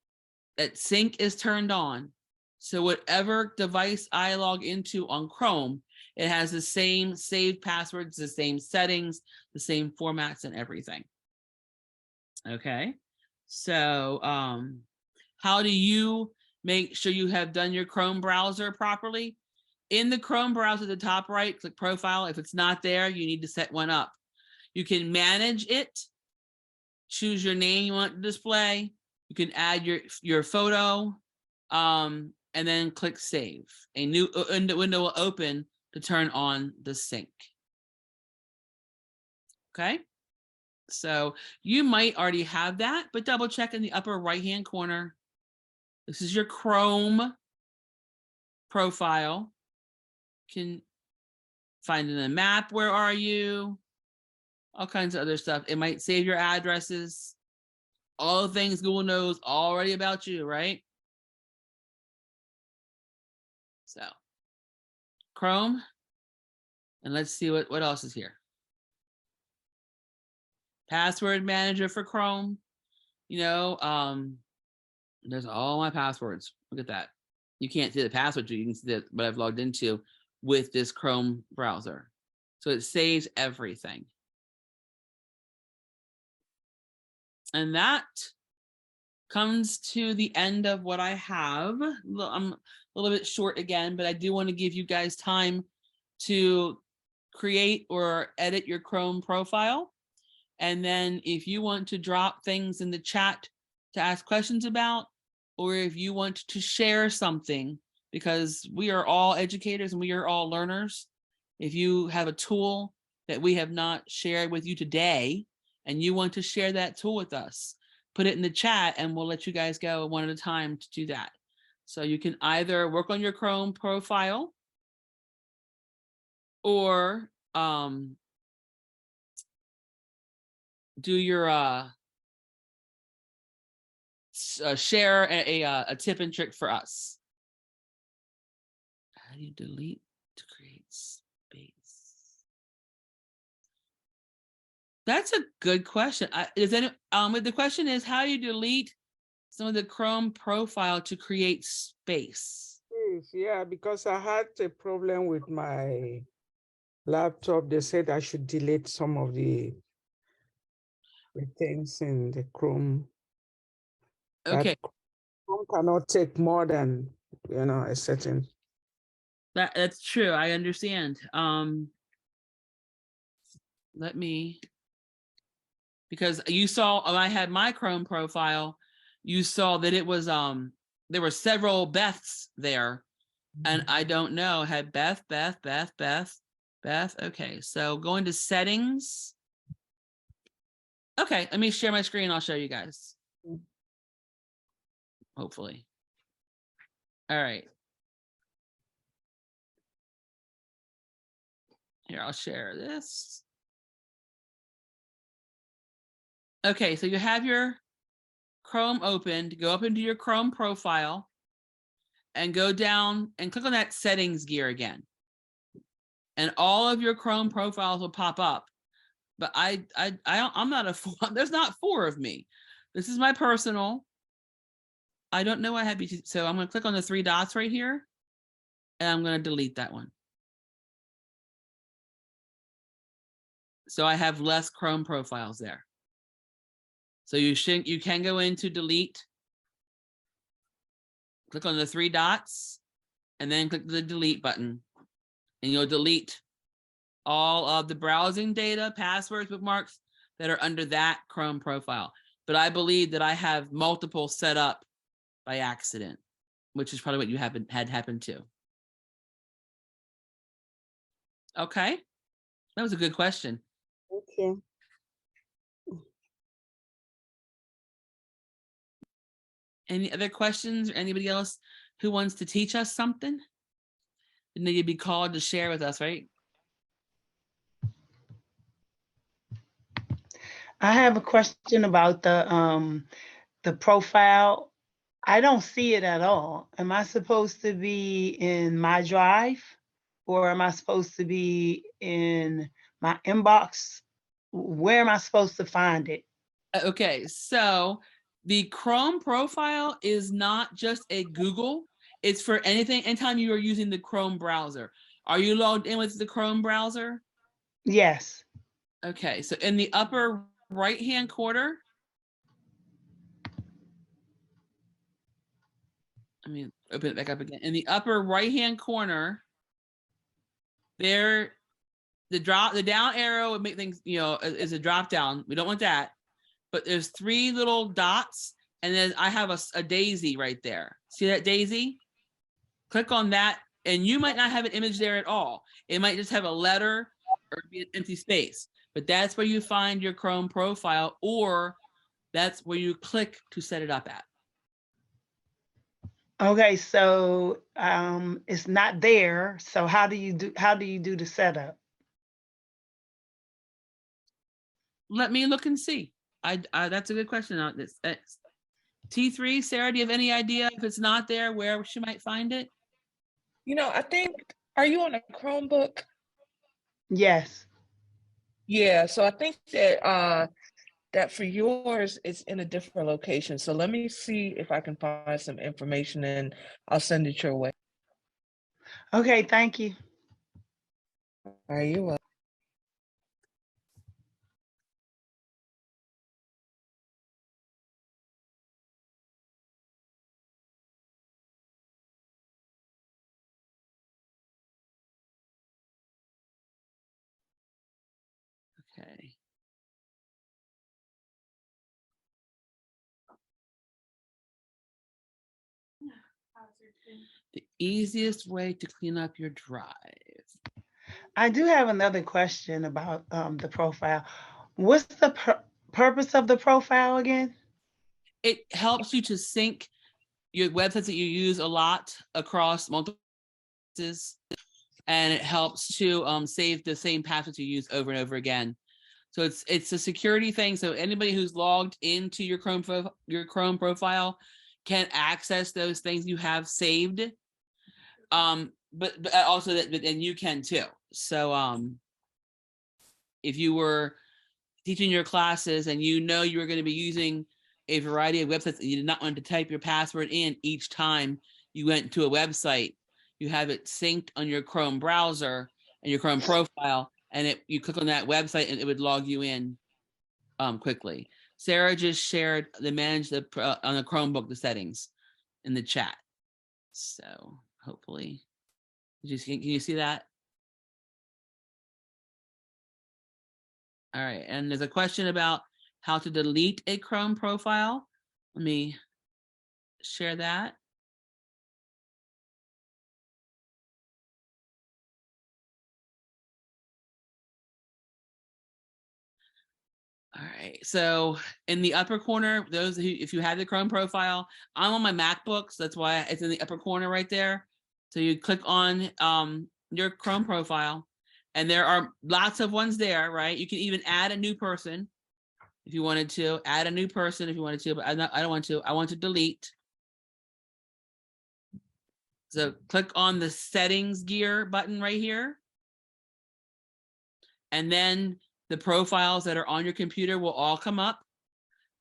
A: that sync is turned on. So whatever device I log into on Chrome, it has the same saved passwords, the same settings, the same formats and everything. Okay. So how do you make sure you have done your Chrome browser properly? In the Chrome browser at the top right, click profile. If it's not there, you need to set one up. You can manage it, choose your name you want to display. You can add your photo, and then click save. A new window will open to turn on the sync. Okay, so you might already have that, but double check in the upper right-hand corner. This is your Chrome profile. You can find in a map, where are you? All kinds of other stuff. It might save your addresses. all the things Google knows already about you, right? So Chrome, and let's see what else is here. Password manager for Chrome. You know, there's all my passwords. Look at that. You can't see the password, you can see what I've logged into with this Chrome browser. So it saves everything. And that comes to the end of what I have. I'm a little bit short again, but I do want to give you guys time to create or edit your Chrome profile. And then if you want to drop things in the chat to ask questions about, or if you want to share something, because we are all educators and we are all learners. If you have a tool that we have not shared with you today, and you want to share that tool with us, put it in the chat and we'll let you guys go one at a time to do that. So you can either work on your Chrome profile or do your share a tip and trick for us. How do you delete to create space? That's a good question. The question is, how do you delete some of the Chrome profile to create space?
D: Yeah, because I had a problem with my laptop. They said I should delete some of the things in the Chrome.
A: Okay.
D: Chrome cannot take more than, a certain.
A: That's true. I understand. Let me, because you saw when I had my Chrome profile, you saw that it was there were several Beths there, and I don't know, had Beth. Okay, so going to settings. Okay, let me share my screen. I'll show you guys. Hopefully. All right. Here, I'll share this. Okay, so you have your Chrome opened. Go up into your Chrome profile and go down and click on that settings gear again. And all of your Chrome profiles will pop up. But I'm not a four. There's not 4 of me. This is my personal. I don't know what I have. So I'm going to click on the 3 dots right here, and I'm going to delete that one. So I have less Chrome profiles there. So you can go into delete, click on the 3 dots, and then click the delete button, and you'll delete all of the browsing data, passwords, bookmarks that are under that Chrome profile. But I believe that I have multiple set up by accident, which is probably what you had happened to. Okay, that was a good question.
D: Okay.
A: Any other questions or anybody else who wants to teach us something? And then you'd be called to share with us, right?
E: I have a question about the profile. I don't see it at all. Am I supposed to be in my drive, or am I supposed to be in my inbox? Where am I supposed to find it?
A: Okay, so the Chrome profile is not just a Google. It's for anytime you are using the Chrome browser. Are you logged in with the Chrome browser?
E: Yes.
A: Okay, so in the upper right-hand corner, let me open it back up again. In the upper right-hand corner, there, the down arrow would make things, is a drop down. We don't want that. But there's 3 little dots, and then I have a daisy right there. See that daisy? Click on that, and you might not have an image there at all. It might just have a letter or be an empty space. But that's where you find your Chrome profile, or that's where you click to set it up at.
E: Okay, so it's not there. So how do you do the setup?
A: Let me look and see. That's a good question. T3, Sarah, do you have any idea if it's not there, where she might find it?
F: You know, I think, are you on a Chromebook?
E: Yes.
F: Yeah, so I think that that for yours it's in a different location. So let me see if I can find some information and I'll send it your way.
E: Okay, thank you.
F: Are you welcome?
A: Okay. The easiest way to clean up your drive.
E: I do have another question about the profile. What's the purpose of the profile again?
A: It helps you to sync your websites that you use a lot across multiple places, and it helps to save the same passwords you use over and over again. So it's a security thing. So anybody who's logged into your Chrome profile can access those things you have saved. But also and you can too. So if you were teaching your classes and you know you were going to be using a variety of websites and you did not want to type your password in each time you went to a website, you have it synced on your Chrome browser and your Chrome profile, and you click on that website and it would log you in quickly. Sarah just shared on the Chromebook the settings in the chat. So hopefully, can you see that? All right, and there's a question about how to delete a Chrome profile. Let me share that. All right, so in the upper corner, if you have the Chrome profile, I'm on my MacBook, so that's why it's in the upper corner right there. So you click on your Chrome profile, and there are lots of ones there, right? You can even add a new person if you wanted to, add a new person if you wanted to, but I don't want to. I want to delete. So click on the settings gear button right here. And then the profiles that are on your computer will all come up.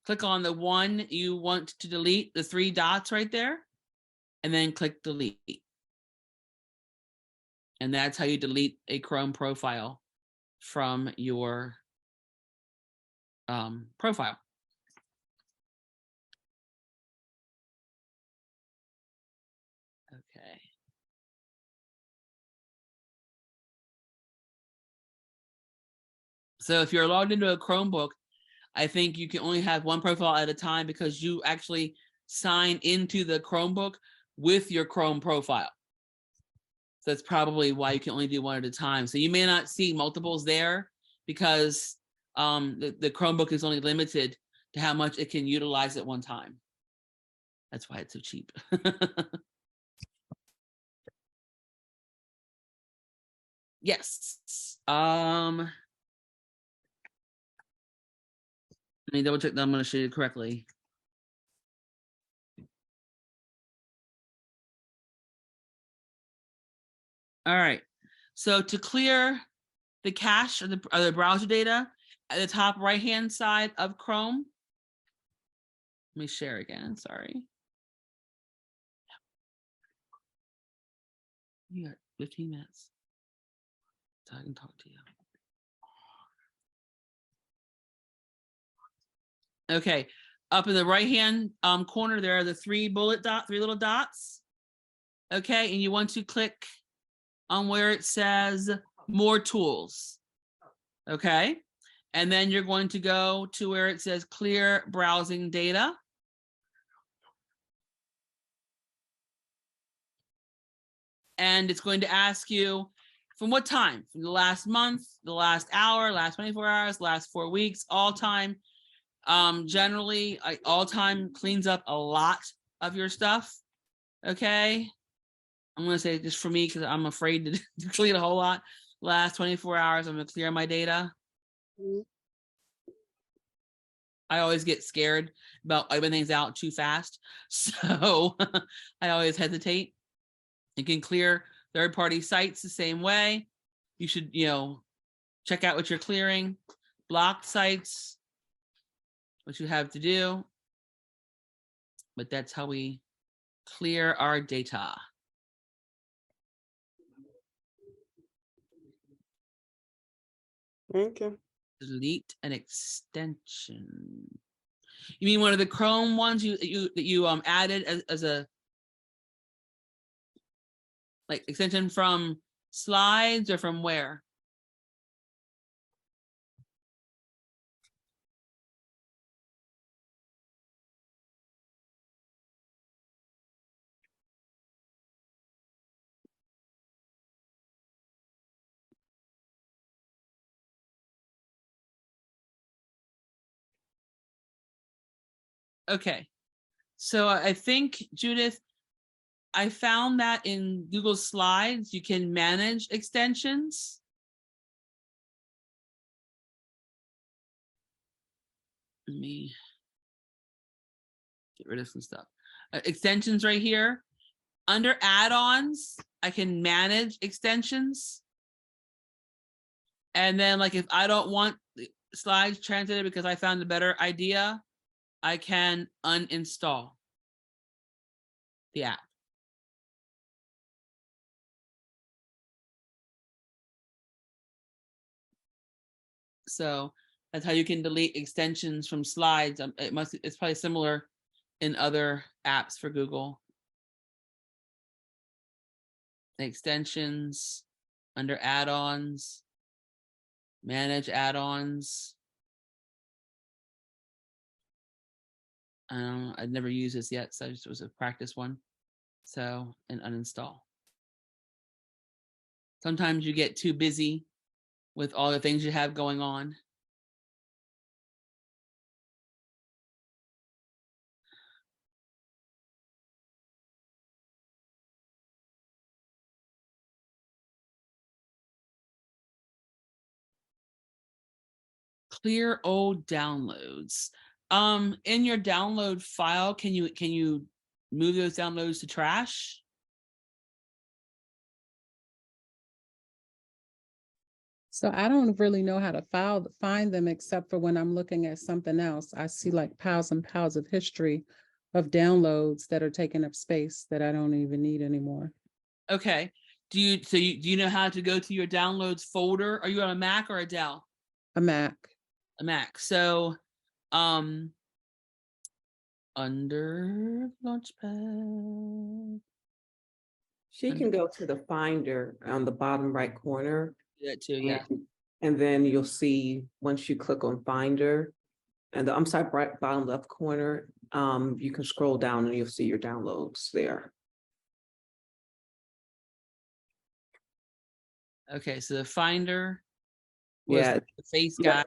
A: Click on the one you want to delete, the 3 dots right there, and then click delete. And that's how you delete a Chrome profile from your profile. Okay. So if you're logged into a Chromebook, I think you can only have one profile at a time because you actually sign into the Chromebook with your Chrome profile. So that's probably why you can only do one at a time. So you may not see multiples there because the Chromebook is only limited to how much it can utilize at one time. That's why it's so cheap. Yes. Let me double check that I'm going to show you correctly. All right. So to clear the cache or the browser data at the top right-hand side of Chrome, let me share again. Sorry. You got 15 minutes so I can talk to you. Okay, up in the right-hand corner, there are the three little dots. Okay, and you want to click on where it says more tools. Okay, and then you're going to go to where it says clear browsing data. And it's going to ask you from what time, from the last month, the last hour, last 24 hours, last 4 weeks, all time. Generally, all time cleans up a lot of your stuff. Okay. I'm going to say just for me, because I'm afraid to clean a whole lot. Last 24 hours, I'm going to clear my data. I always get scared about wiping things out too fast. So I always hesitate. You can clear third-party sites the same way. You should, check out what you're clearing, blocked sites, what you have to do. But that's how we clear our data.
D: Thank you.
A: Delete an extension. You mean one of the Chrome ones that you added as a like extension from slides or from where? Okay, so I think, Judith, I found that in Google Slides, you can manage extensions. Let me get rid of some stuff. Extensions right here. Under add-ons, I can manage extensions. And then like if I don't want the slides translated because I found a better idea, I can uninstall the app. So that's how you can delete extensions from slides. It's probably similar in other apps for Google. Extensions, under add-ons, manage add-ons. I'd never used this yet, so it was a practice one. So, and uninstall. Sometimes you get too busy with all the things you have going on. Clear old downloads. In your download file, can you move those downloads to trash?
G: So I don't really know how to find them except for when I'm looking at something else. I see like piles and piles of history of downloads that are taking up space that I don't even need anymore.
A: Okay. Do you know how to go to your downloads folder? Are you on a Mac or a Dell?
G: A Mac.
A: A Mac. So under Launchpad.
H: She can go to the Finder on the bottom right corner.
A: Do that too, yeah.
H: And then you'll see, once you click on Finder, and I'm sorry, right bottom left corner, you can scroll down and you'll see your downloads there.
A: Okay, so the Finder was
H: Yeah.
A: the face guy.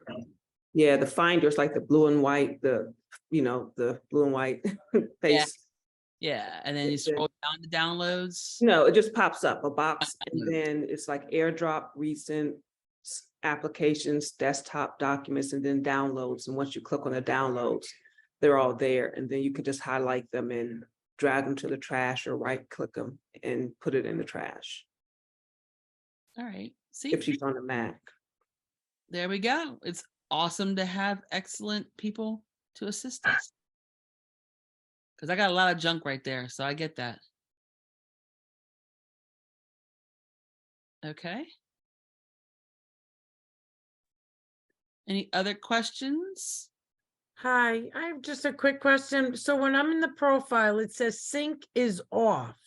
H: Yeah, the Finder is like the blue and white, the blue and white face.
A: Yeah, and then you scroll down to downloads.
H: No, it just pops up a box, and then it's like AirDrop, recent applications, desktop documents, and then downloads. And once you click on the downloads, they're all there. And then you can just highlight them and drag them to the trash or right click them and put it in the trash.
A: All right. See,
H: If she's on a Mac.
A: there we go. It's awesome to have excellent people to assist us. Because I got a lot of junk right there, so I get that. Okay. Any other questions?
I: Hi, I have just a quick question. So when I'm in the profile, it says sync is off.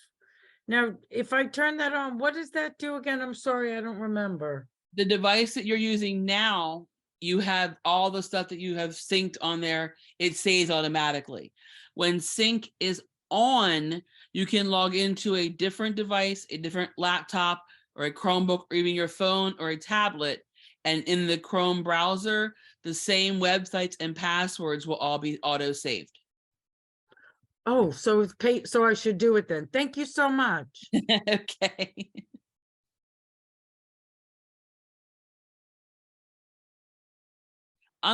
I: Now, if I turn that on, what does that do again? I'm sorry, I don't remember.
A: The device that you're using now, you have all the stuff that you have synced on there. It saves automatically. When sync is on, you can log into a different device, a different laptop, or a Chromebook, or even your phone or a tablet. And in the Chrome browser, the same websites and passwords will all be auto-saved.
I: Oh, so it's so I should do it then. Thank you so much.
A: Okay.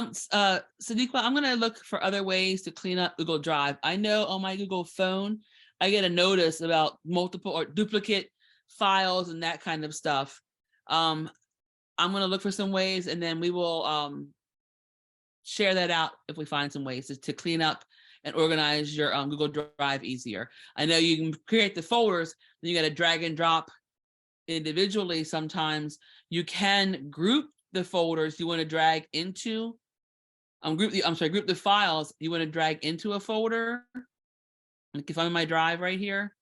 A: Sadiqa, I'm gonna look for other ways to clean up Google Drive. I know on my Google phone, I get a notice about multiple or duplicate files and that kind of stuff. I'm gonna look for some ways, and then we will share that out if we find some ways to clean up and organize your Google Drive easier. I know you can create the folders, then you got to drag and drop individually. Sometimes you can group the folders you want to drag into, group the files you want to drag into a folder. Like if I'm in my drive right here,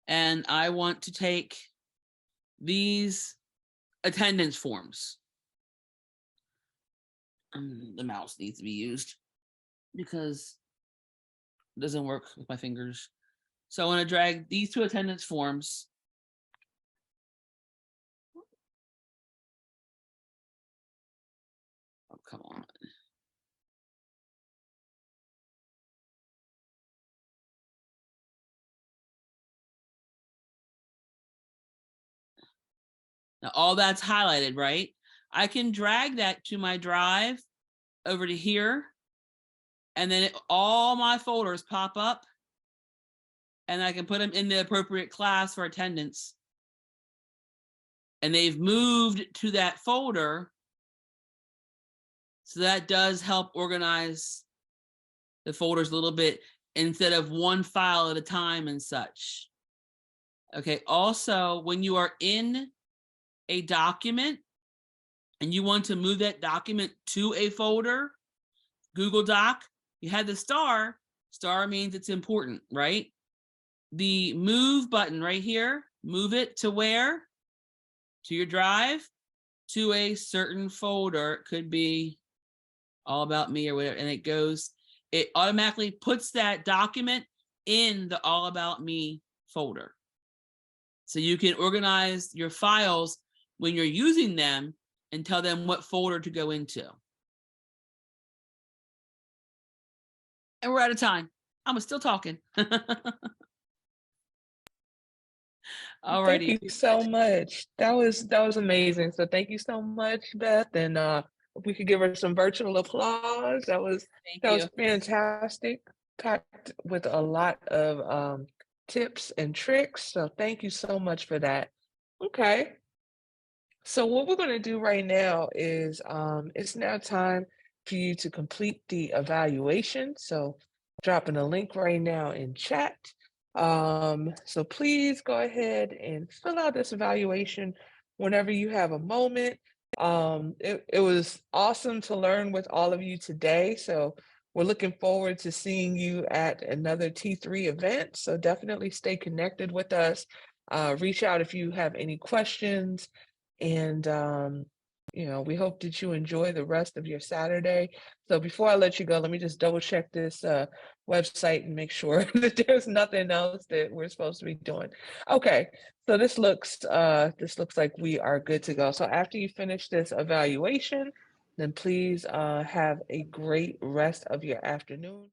A: and I want to take these attendance forms. The mouse needs to be used because it doesn't work with my fingers. So I want to drag these two attendance forms. Oh, come on. Now all that's highlighted, right? I can drag that to my drive over to here, and then all my folders pop up, and I can put them in the appropriate class for attendance. And they've moved to that folder. So that does help organize the folders a little bit instead of one file at a time and such. Okay, also when you are in a document and you want to move that document to a folder, Google Doc, you had the star means it's important, right? The move button right here, move it to where? To your drive, to a certain folder. It could be All About Me or whatever, and it automatically puts that document in the All About Me folder. So you can organize your files when you're using them and tell them what folder to go into. And we're out of time. I'm still talking. Alrighty.
F: Thank you so much. That was amazing. So thank you so much, Beth. And if we could give her some virtual applause. That was fantastic. Packed with a lot of tips and tricks. So thank you so much for that. Okay. So what we're going to do right now is it's now time for you to complete the evaluation. So dropping a link right now in chat. So please go ahead and fill out this evaluation whenever you have a moment. It was awesome to learn with all of you today. So we're looking forward to seeing you at another T3 event. So definitely stay connected with us. Reach out if you have any questions. And, we hope that you enjoy the rest of your Saturday. So before I let you go, let me just double check this website and make sure that there's nothing else that we're supposed to be doing. Okay, so this looks like we are good to go. So after you finish this evaluation, then please have a great rest of your afternoon.